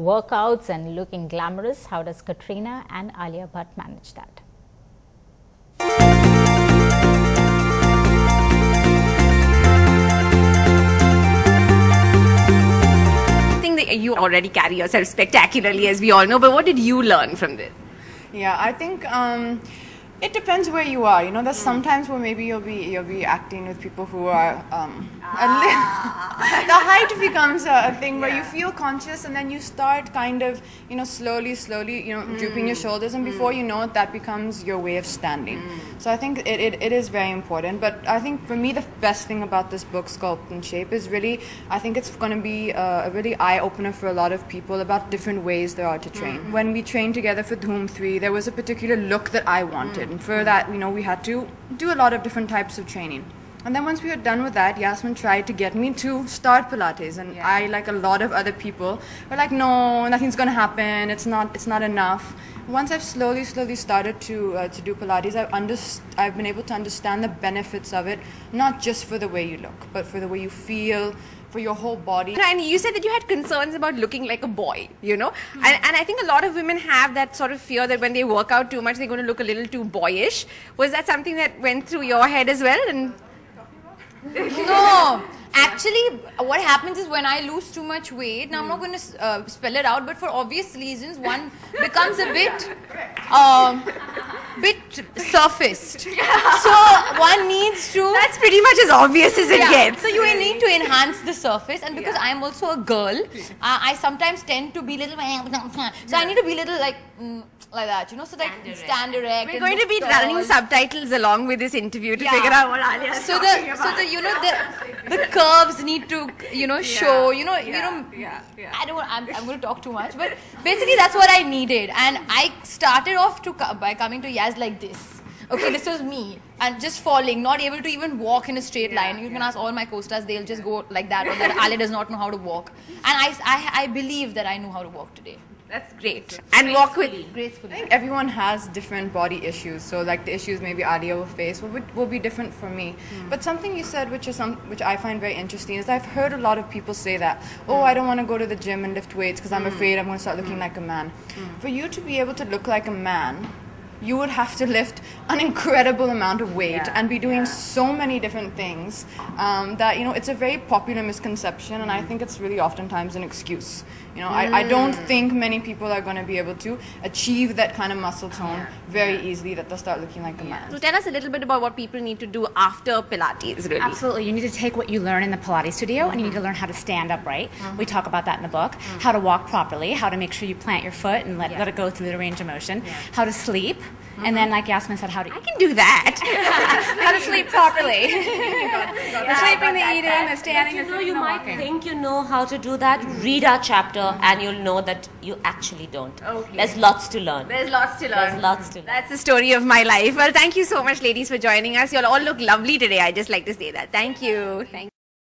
Workouts and looking glamorous, how does Katrina and Alia Bhatt manage that? I think that you already carry yourself spectacularly, as we all know, but what did you learn from this? Yeah, I think it depends where you are. You know, there's sometimes where maybe you'll be acting with people who are the height becomes a thing where you feel conscious, and then you start kind of, you know, slowly, drooping your shoulders, and before you know it, that becomes your way of standing. So I think it is very important. But I think for me, the best thing about this book, Sculpt and Shape, is really, I think it's going to be a really eye-opener for a lot of people about different ways there are to train. When we trained together for Dhoom 3, there was a particular look that I wanted, and for that, you know, we had to do a lot of different types of training. And then once we were done with that, Yasmin tried to get me to start Pilates, and I, like a lot of other people, were like, no, nothing's going to happen, it's not enough. Once I've slowly started to do Pilates, I've been able to understand the benefits of it, not just for the way you look, but for the way you feel, for your whole body. And you said that you had concerns about looking like a boy, you know? And I think a lot of women have that sort of fear that when they work out too much, they're going to look a little too boyish. Was that something that went through your head as well? And no, actually what happens is when I lose too much weight, now I'm not going to spell it out, but for obvious reasons, one becomes a bit surfaced. So one needs to... That's pretty much as obvious as it gets. So you need to enhance the surface, and because I'm also a girl, I sometimes tend to be little... So I need to be little like that, you know, so like stand erect. We're going to be running subtitles along with this interview to figure out what Alia is talking about. So the you know the curves need to, you know, show, you know, I'm going to talk too much, but basically that's what I needed, and I started off by coming to Yaz like this. Okay, this was me, and just falling, not able to even walk in a straight line. You can ask all my co-stars, they'll just go like that, or that Alia does not know how to walk. And I believe that I know how to walk today. That's great. And walk with gracefully. I think everyone has different body issues, so like the issues maybe Alia will face will be different for me. But something you said which I find very interesting is I've heard a lot of people say that, oh, I don't want to go to the gym and lift weights because I'm afraid I'm going to start looking like a man. For you to be able to look like a man, you would have to lift an incredible amount of weight and be doing so many different things that, you know, it's a very popular misconception, and I think it's really oftentimes an excuse. You know, I don't think many people are going to be able to achieve that kind of muscle tone very easily that they'll start looking like a man. So tell us a little bit about what people need to do after Pilates, really. Absolutely. You need to take what you learn in the Pilates studio and you need to learn how to stand upright. We talk about that in the book. How to walk properly, how to make sure you plant your foot and let it go through the range of motion. How to sleep. And then, like Yasmin said, how to eat. I can do that. How to sleep properly. The sleeping, the eating, the standing, the sitting, You the might walking. think you know how to do that. Read our chapter and you'll know that you actually don't. There's lots to learn. There's lots to learn. There's lots to learn. That's the story of my life. Well, thank you so much, ladies, for joining us. You all look lovely today. I just like to say that. Thank you. Thank you.